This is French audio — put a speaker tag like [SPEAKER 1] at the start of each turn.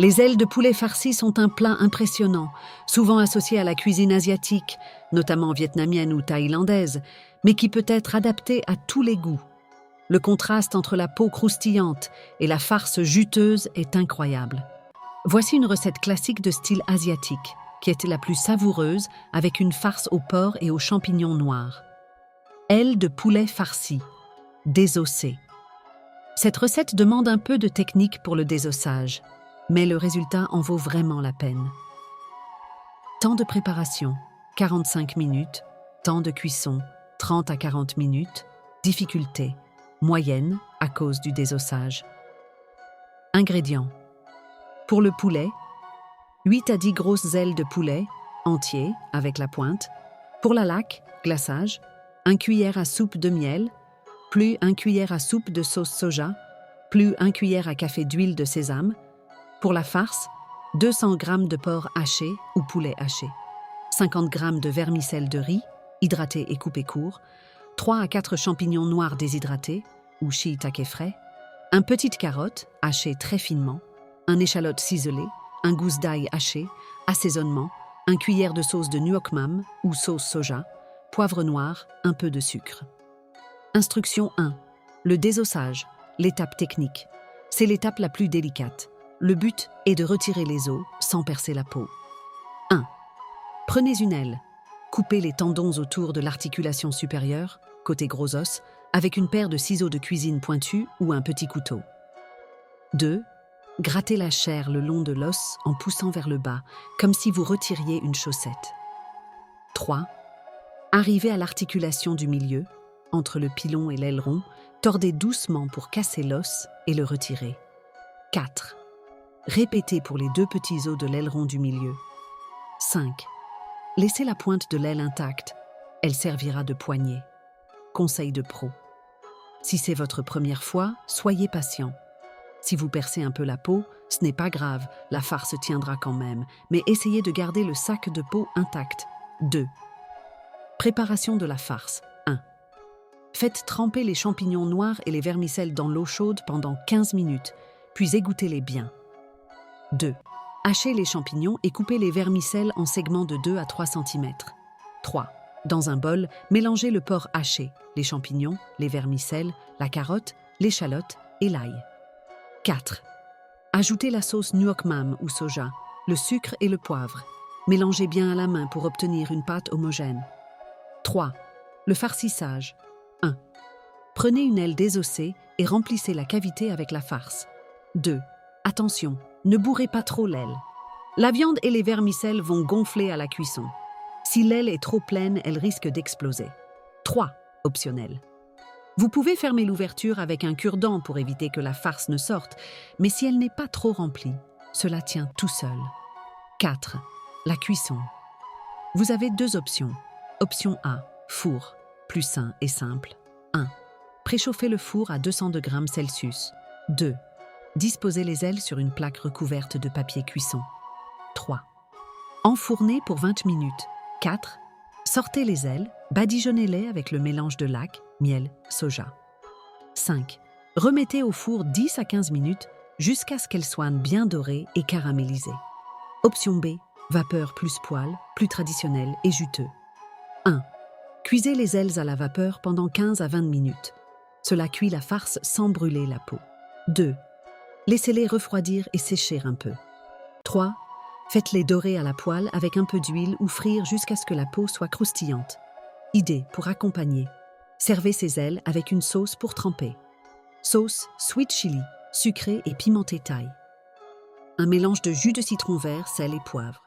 [SPEAKER 1] Les ailes de poulet farcies sont un plat impressionnant, souvent associé à la cuisine asiatique, notamment vietnamienne ou thaïlandaise, mais qui peut être adapté à tous les goûts. Le contraste entre la peau croustillante et la farce juteuse est incroyable. Voici une recette classique de style asiatique, qui était la plus savoureuse avec une farce au porc et aux champignons noirs. Ailes de poulet farcies, désossées. Cette recette demande un peu de technique pour le désossage, mais le résultat en vaut vraiment la peine. Temps de préparation, 45 minutes. Temps de cuisson, 30 à 40 minutes. Difficulté, moyenne à cause du désossage. Ingrédients. Pour le poulet, 8 à 10 grosses ailes de poulet, entier, avec la pointe. Pour la laque, glaçage, 1 cuillère à soupe de miel, plus 1 cuillère à soupe de sauce soja, plus 1 cuillère à café d'huile de sésame. Pour la farce, 200 g de porc haché ou poulet haché, 50 g de vermicelle de riz, hydraté et coupé court, 3 à 4 champignons noirs déshydratés ou shiitake frais, une petite carotte hachée très finement, un échalote ciselé, un gousse d'ail haché, assaisonnement, 1 cuillère de sauce de nuoc mam ou sauce soja, poivre noir, un peu de sucre. Instruction 1. Le désossage, l'étape technique. C'est l'étape la plus délicate. Le but est de retirer les os sans percer la peau. 1. Prenez une aile. Coupez les tendons autour de l'articulation supérieure, côté gros os, avec une paire de ciseaux de cuisine pointus ou un petit couteau. 2. Grattez la chair le long de l'os en poussant vers le bas, comme si vous retiriez une chaussette. 3. Arrivez à l'articulation du milieu, entre le pilon et l'aileron, tordez doucement pour casser l'os et le retirer. 4. Répétez pour les 2 petits os de l'aileron du milieu. 5. Laissez la pointe de l'aile intacte. Elle servira de poignée. Conseil de pro. Si c'est votre première fois, soyez patient. Si vous percez un peu la peau, ce n'est pas grave, la farce tiendra quand même, mais essayez de garder le sac de peau intact. 2. Préparation de la farce. 1. Faites tremper les champignons noirs et les vermicelles dans l'eau chaude pendant 15 minutes, puis égouttez-les bien. 2. Hachez les champignons et coupez les vermicelles en segments de 2 à 3 cm. 3. Dans un bol, mélangez le porc haché, les champignons, les vermicelles, la carotte, l'échalote et l'ail. 4. Ajoutez la sauce nuoc mam ou soja, le sucre et le poivre. Mélangez bien à la main pour obtenir une pâte homogène. 3. Le farcissage. 1. Prenez une aile désossée et remplissez la cavité avec la farce. 2. Attention, ne bourrez pas trop l'aile. La viande et les vermicelles vont gonfler à la cuisson. Si l'aile est trop pleine, elle risque d'exploser. 3. Optionnel. Vous pouvez fermer l'ouverture avec un cure-dent pour éviter que la farce ne sorte, mais si elle n'est pas trop remplie, cela tient tout seul. 4. La cuisson. Vous avez 2 options. Option A, four, plus sain et simple. 1. Préchauffez le four à 200 degrés Celsius. 2. Disposez les ailes sur une plaque recouverte de papier cuisson. 3. Enfournez pour 20 minutes. 4. Sortez les ailes, badigeonnez-les avec le mélange de laque, miel, soja. 5. Remettez au four 10 à 15 minutes jusqu'à ce qu'elles soient bien dorées et caramélisées. Option B, vapeur plus poêle, plus traditionnel et juteux. 1. Cuisez les ailes à la vapeur pendant 15 à 20 minutes. Cela cuit la farce sans brûler la peau. 2. Laissez-les refroidir et sécher un peu. 3. Faites-les dorer à la poêle avec un peu d'huile ou frire jusqu'à ce que la peau soit croustillante. Idée pour accompagner. Servez ces ailes avec une sauce pour tremper. Sauce sweet chili, sucrée et pimentée thaï. Un mélange de jus de citron vert, sel et poivre.